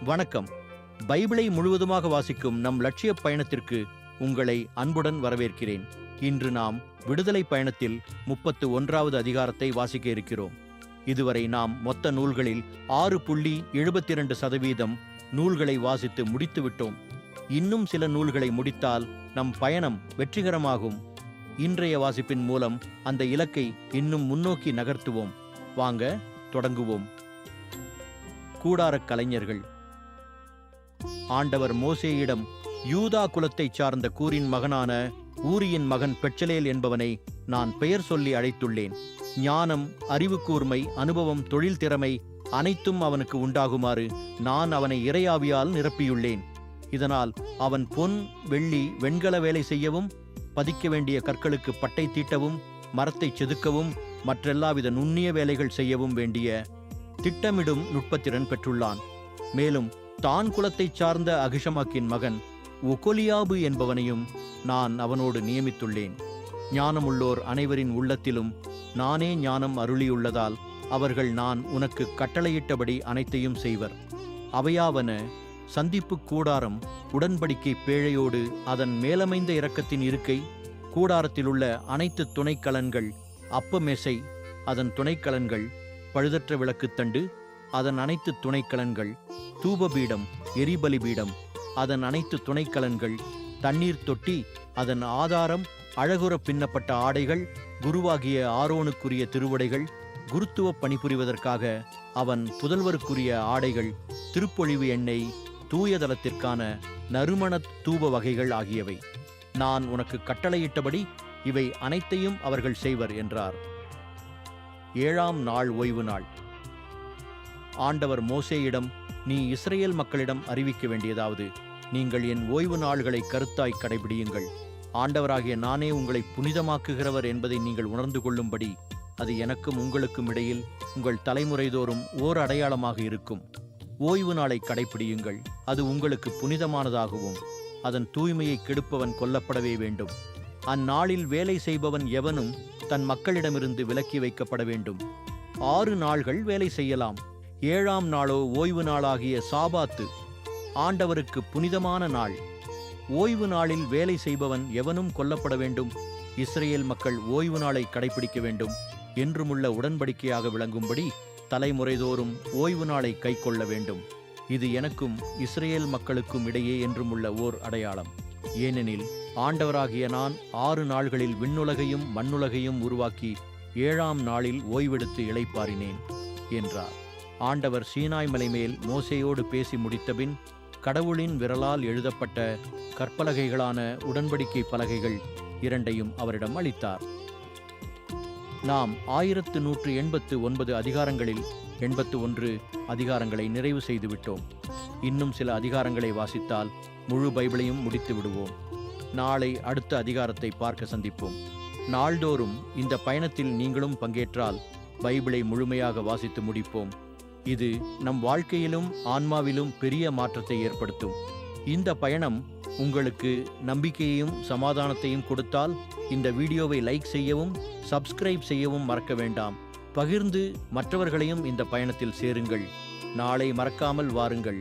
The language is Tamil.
வணக்கம். பைபிளை முழுவதுமாக வாசிக்கும் நம் லட்சிய பயணத்திற்கு உங்களை அன்புடன் வரவேற்கிறேன். இன்று நாம் விடுதலை பயணத்தில் 31வது அதிகாரத்தை வாசிக்க இருக்கிறோம். இதுவரை நாம் மொத்த நூல்களில் 6.72% நூல்களை வாசித்து முடித்துவிட்டோம். இன்னும் சில நூல்களை முடித்தால் நம் பயணம் வெற்றிகரமாகும். இன்றைய வாசிப்பின் மூலம் அந்த இலக்கை இன்னும் முன்னோக்கி நகர்த்துவோம். வாங்க தொடங்குவோம். கூடாரக் கலைஞர்கள். ஆண்டவர் மோசேயிடம், யூதா குலத்தைச் சார்ந்த கூரின் மகனான ஊரியின் மகன் பெட்சலேல் என்பவனை நான் பெயர் சொல்லி அழைத்துள்ளேன். ஞானம், அறிவு கூர்மை, அனுபவம், தொழில் திறமை அனைத்தும் அவனுக்கு உண்டாகுமாறு நான் அவனை இறையாவியால் நிரப்பியுள்ளேன். இதனால் அவன் பொன், வெள்ளி, வெண்கல வேலை செய்யவும், பதிக்க வேண்டிய கற்களுக்கு பட்டை தீட்டவும், மரத்தை செதுக்கவும், மற்றெல்லாவித நுண்ணிய வேலைகள் செய்யவும் வேண்டிய திட்டமிடும் நுட்பத்திறன் பெற்றுள்ளான். மேலும் தான் குலத்தைச் சார்ந்த அகிஷமாக்கின் மகன் ஒகொலியாபு என்பவனையும் நான் அவனோடு நியமித்துள்ளேன். ஞானமுள்ளோர் அனைவரின் உள்ளத்திலும் நானே ஞானம் அருளியுள்ளதால் அவர்கள் நான் உனக்கு கட்டளையிட்டபடி அனைத்தையும் செய்வர். அவையாவன: சந்திப்பு கூடாரம், உடன்படிக்கை பேழையோடு அதன் மேலமைந்த இரக்கத்தின் இருக்கை, கூடாரத்திலுள்ள அனைத்து துணைக்கலன்கள், அப்பமேசை, அதன் துணைக்கலன்கள், பழுதற்ற விளக்குத்தண்டு, அதன் அனைத்து துணைக்கலன்கள், தூபபீடம், எரிபலி பீடம், அதன் அனைத்து துணைக்கலன்கள், தண்ணீர் தொட்டி, அதன் ஆதாரம், அழகுற பின்னப்பட்ட ஆடைகள், குருவாகிய ஆரோனுக்குரிய திருவுடைகள், குருத்துவ பணிபுரிவதற்காக அவன் புதல்வருக்குரிய ஆடைகள், திருப்பொழிவு எண்ணெய், தூயதலத்திற்கான நறுமண தூப வகைகள் ஆகியவை. நான் உனக்கு கட்டளையிட்டபடி இவை அனைத்தையும் அவர்கள் செய்வர் என்றார். 7ஆம் நாள் ஓய்வு நாள். ஆண்டவர் மோசேயிடம், நீ இஸ்ரேல் மக்களிடம் அறிவிக்க வேண்டியதாவது: நீங்கள் என் ஓய்வு நாள்களை கருத்தாய் கடைபிடியுங்கள். ஆண்டவராகிய நானே உங்களை புனிதமாக்குகிறவர் என்பதை நீங்கள் உணர்ந்து கொள்ளும்படி அது எனக்கும் உங்களுக்கும் இடையில் உங்கள் தலைமுறைதோறும் ஓர் அடையாளமாக இருக்கும். ஓய்வு நாளை கடைபிடியுங்கள். அது உங்களுக்கு புனிதமானதாகவும் அதன் தூய்மையை கெடுப்பவன் கொல்லப்படவே வேண்டும். அந்நாளில் வேலை செய்பவன் எவனும் தன் மக்களிடமிருந்து விலக்கி வைக்கப்பட வேண்டும். 6 நாள்கள் வேலை செய்யலாம். 7ஆம் நாளோ ஓய்வு நாளாகிய சாபாத்து, ஆண்டவருக்கு புனிதமான நாள். ஓய்வு நாளில் வேலை செய்பவன் எவனும் கொல்லப்பட வேண்டும். இஸ்ரேல் மக்கள் ஓய்வு நாளை கடைபிடிக்க வேண்டும். என்றுமுள்ள உடன்படிக்கையாக விளங்கும்படி தலைமுறைதோறும் ஓய்வு நாளை கைக்கொள்ள வேண்டும். இது எனக்கும் இஸ்ரேல் மக்களுக்கும் இடையே என்றுமுள்ள ஓர் அடையாளம். ஏனெனில் ஆண்டவராகிய நான் 6 நாள்களில் விண்ணுலகையும் மண்ணுலகையும் உருவாக்கி 7ஆம் நாளில் ஓய்வெடுத்து இளைப்பாறினேன் என்றார். ஆண்டவர் சீனாய் மலை மேல் மோசேயோடு பேசி முடித்தபின் கடவுளின் விரலால் எழுதப்பட்ட கற்பலகைகளான உடன்படிக்கை பலகைகள் 2ஐயும் அவரிடம் அளித்தார். நாம் 1189 அதிகாரங்களில் 81 அதிகாரங்களை நிறைவு செய்துவிட்டோம். இன்னும் சில அதிகாரங்களை வாசித்தால் முழு பைபிளையும் முடித்து விடுவோம். நாளை அடுத்த அதிகாரத்தை பார்க்க சந்திப்போம். நாள்தோறும் இந்த பயணத்தில் நீங்களும் பங்கேற்றால் பைபிளை முழுமையாக வாசித்து முடிப்போம். இது நம் வாழ்க்கையிலும் ஆன்மாவிலும் பெரிய மாற்றத்தை ஏற்படுத்தும். இந்த பயணம் உங்களுக்கு நம்பிக்கையையும் சமாதானத்தையும் கொடுத்தால் இந்த வீடியோவை லைக் செய்யவும் சப்ஸ்கிரைப் செய்யவும் மறக்க வேண்டாம். பகிர்ந்து மற்றவர்களையும் இந்த பயணத்தில் சேருங்கள். நாளை மறக்காமல் வாருங்கள்.